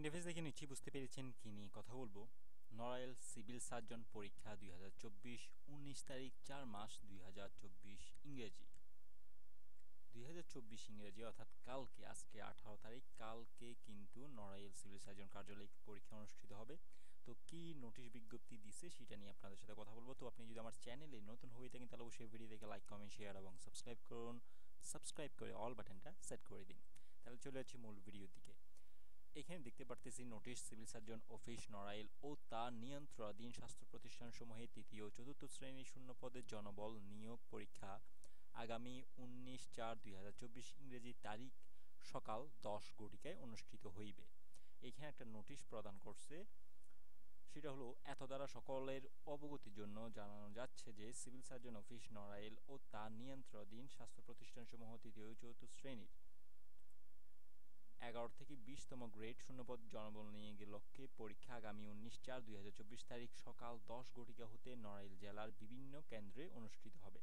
Interface দেখে নিশ্চয়ই বুঝতে পেরেছেন কি নিয়ে কথা বলবো। নড়াইল সিভিল সার্জন পরীক্ষা 2024 19 তারিখ 4 মাস 2024 ইংরেজি 2024 ইংরেজি অর্থাৎ কালকে, আজকে 18 তারিখ, কালকে কিন্তু নড়াইল সিভিল সার্জন কার্যালয়ে পরীক্ষা অনুষ্ঠিত হবে। তো কি নোটিশ বিজ্ঞপ্তি দিছে সেটা নিয়ে আপনাদের সাথে কথা বলবো। তো আপনি যদি আমার চ্যানেলে নতুন হয়ে থাকেন তাহলে অবশ্যই ভিডিও দেখে লাইক, কমেন্ট, শেয়ার এবং সাবস্ক্রাইব করুন। সাবস্ক্রাইব করে অল বাটনটা সেট করে দিন। তাহলে চলে যাচ্ছি মূল ভিডিওর দিকে। এখানে দেখতে পারতেছি notice civil surgeon office Narail ও তার নিয়ন্ত্রণাধীন স্বাস্থ্য প্রতিষ্ঠানসমূহে তৃতীয় ও চতুর্থ শ্রেণীর শূন্য পদের জনবল নিয়োগ পরীক্ষা আগামী 19/4/2024 ইংরেজি তারিখ সকাল 10 ঘটিকায় অনুষ্ঠিত হইবে। এখানে একটা নোটিশ প্রদান করছে, সেটা হলো এত দ্বারা সকলের অবগতির জন্য জানানো যাচ্ছে যে সিভিল সার্জন অফিস নড়াইল ও তার নিয়ন্ত্রণাধীন স্বাস্থ্য প্রতিষ্ঠানসমূহ তৃতীয় ও চতুর্থ শ্রেণীর 11 থেকে 20তম গ্রেড শূন্যপদ জনবল নিয়োগের লক্ষ্যে পরীক্ষা আগামী 19/4/2024 তারিখ সকাল 10 ঘটিকা হতে নড়াইল জেলার বিভিন্ন কেন্দ্রে অনুষ্ঠিত হবে।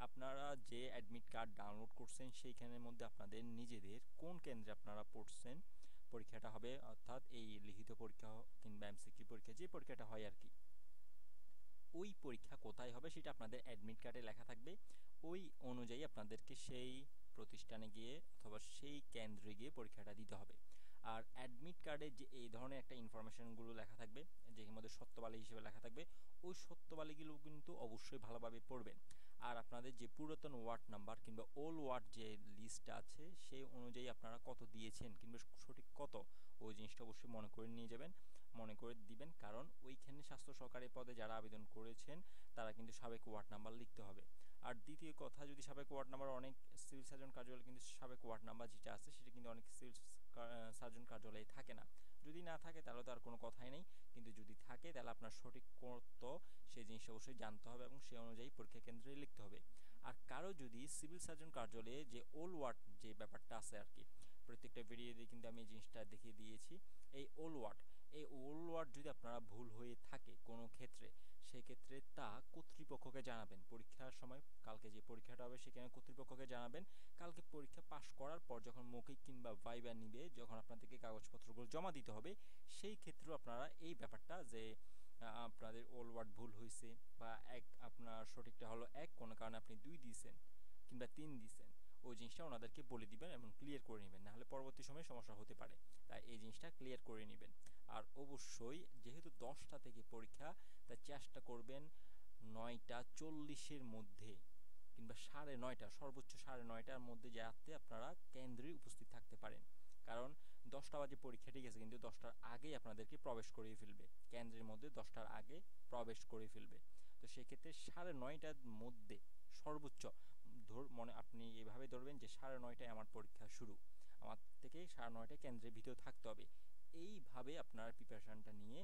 আপনারা যে অ্যাডমিট কার্ড ডাউনলোড করছেন সেইখানের মধ্যে আপনাদের নিজেদের কোন কেন্দ্রে আপনারা পড়ছেন পরীক্ষাটা হবে, অর্থাৎ এই লিখিত পরীক্ষা কিংবা এমসিকিউ পরীক্ষা, যে পরীক্ষাটা হয় আর কি, ওই পরীক্ষা কোথায় হবে সেটা আপনাদের অ্যাডমিট কার্ডে লেখা থাকবে। ওই অনুযায়ী আপনাদেরকে সেই প্রতিষ্ঠানে গিয়ে অথবা সেই কেন্দ্রে গিয়ে পরীক্ষাটা দিতে হবে। আর অ্যাডমিট কার্ডে যে এই ধরনের একটা ইনফরমেশনগুলো লেখা থাকবে, যের মধ্যে সত্যবালী হিসেবে লেখা থাকবে, ওই সত্যবালীগুলো কিন্তু অবশ্যই ভালোভাবে পড়বেন। আর আপনাদের যে পুরাতন ওয়ার্ড নাম্বার কিংবা ওল্ড ওয়ার্ড যে লিস্টটা আছে সেই অনুযায়ী আপনারা কত দিয়েছেন কিংবা সঠিক কত, ওই জিনিসটা অবশ্যই মনে করে নিয়ে যাবেন, মনে করে দিবেন। কারণ ওইখানে স্বাস্থ্য সহকারী পদে যারা আবেদন করেছেন তারা কিন্তু সাবেক ওয়ার্ড নাম্বার লিখতে হবে। আর দ্বিতীয় কথা, যদি সাবেক ওয়ার্ড নাম্বার, অনেক সিভিল সার্জন কার্যালয়ে কিন্তু সাবেক ওয়ার্ড নাম্বার যেটা আছে সেটা কিন্তু অনেক সিভিল সার্জন কার্যালয়ে থাকে না। যদি না থাকে তাহলে তো আর কোনো কথাই নেই, কিন্তু যদি থাকে তাহলে আপনার সঠিক কত সেই জিনিসটা অবশ্যই জানতে হবে এবং সেই অনুযায়ী পরীক্ষা কেন্দ্রে লিখতে হবে। আর কারো যদি সিভিল সার্জন কার্যালয়ে যে ওল্ড ওয়ার্ড যে ব্যাপারটা আছে আর কি, প্রত্যেকটা ভিডিওতে কিন্তু আমি এই জিনিসটা দেখিয়ে দিয়েছি। এই ওল্ড ওয়ার্ড যদি আপনারা ভুল হয়ে থাকে কোনো ক্ষেত্রে, সেক্ষেত্রে তা কর্তৃপক্ষকে জানাবেন। পরীক্ষার সময় কালকে যে পরীক্ষাটা হবে সেখানে কর্তৃপক্ষকে জানাবেন। কালকে পরীক্ষা পাশ করার পর যখন মৌখিক কিংবা ভাইবা নিবে, যখন আপনাদেরকে কাগজপত্রগুলো জমা দিতে হবে, সেই ক্ষেত্রেও আপনারা এই ব্যাপারটা যে আপনাদের ওল্ড ওয়ার্ড ভুল হয়েছে বা আপনার সঠিকটা হলো 1, কোনো কারণে আপনি 2 দিয়েছেন কিংবা 3 দিয়েছেন, ওই জিনিসটা ওনাদেরকে বলে দিবেন এবং ক্লিয়ার করে নেবেন, নাহলে পরবর্তী সময়ে সমস্যা হতে পারে। তাই এই জিনিসটা ক্লিয়ার করে নেবেন। আর অবশ্যই যেহেতু 10টা থেকে পরীক্ষা, তাই চেষ্টা করবেন 9:40-এর মধ্যে কিংবা 9:30, সর্বোচ্চ 9:30-টার মধ্যে যাতে আপনারা কেন্দ্রে উপস্থিত থাকতে পারেন। কারণ 10টা বাজে পরীক্ষা, ঠিক আছে, কিন্তু 10টার আগেই আপনাদেরকে প্রবেশ করিয়ে ফেলবে কেন্দ্রের মধ্যে, 10টার আগে প্রবেশ করে ফেলবে। তো সেক্ষেত্রে 9:30টার মধ্যে সর্বোচ্চ মনে আপনি এভাবে ধরবেন যে 9:30টায় আমার পরীক্ষা শুরু, আমার থেকে 9:30টায় কেন্দ্রের ভিতরে থাকতে হবে। এইভাবে আপনার প্রিপারেশনটা নিয়ে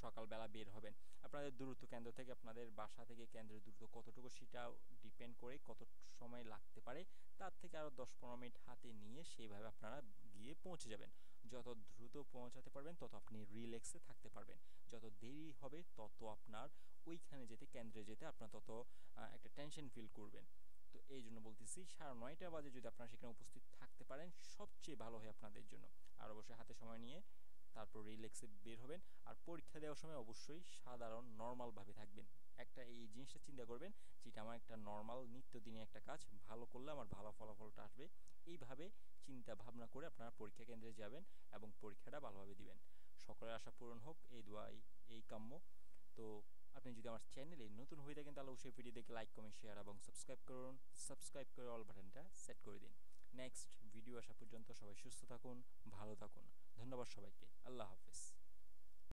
সকালবেলা বের হবেন। আপনাদের দূরত্ব কেন্দ্র থেকে, আপনাদের বাসা থেকে কেন্দ্রের দূরত্ব কতটুকু সেটা ডিপেন্ড করে কত সময় লাগতে পারে, তার থেকে আরও 10-15 মিনিট হাতে নিয়ে সেইভাবে আপনারা গিয়ে পৌঁছে যাবেন। যত দ্রুত পৌঁছাতে পারবেন তত আপনি রিল্যাক্সে থাকতে পারবেন। যত দেরি হবে তত আপনার ওইখানে যেতে, কেন্দ্রে যেতে আপনার তত একটা টেনশন ফিল করবেন। তো এই জন্য বলতেছি 9:30 বাজে যদি আপনারা সেখানে উপস্থিত থাকতে পারেন সবচেয়ে ভালো হয় আপনাদের জন্য। আর অবশ্যই হাতে সময় নিয়ে তারপর রিল্যাক্সে বের হবেন। আর পরীক্ষা দেওয়ার সময় অবশ্যই সাধারণ নর্মালভাবে থাকবেন। একটা এই জিনিসটা চিন্তা করবেন যেটা আমার একটা নর্মাল নিত্যদিনের একটা কাজ, ভালো করলে আমার ভালো ফলাফলটা আসবে। এইভাবে চিন্তা ভাবনা করে আপনারা পরীক্ষা কেন্দ্রে যাবেন এবং পরীক্ষাটা ভালোভাবে দিবেন। সকলের আশা পূরণ হোক, এই দোয়াই এই কাম্য। তো আপনি যদি আমার চ্যানেলে নতুন হয়ে থাকেন তাহলে অবশ্যই ভিডিও দেখে লাইক, কমেন্ট, শেয়ার এবং সাবস্ক্রাইব করুন। সাবস্ক্রাইব করে অল বাটনটা সেট করে দিন। নেক্সট ভিডিও আসা পর্যন্ত সবাই সুস্থ থাকুন, ভালো থাকুন। ধন্যবাদ সবাইকে। আল্লাহ হাফেজ।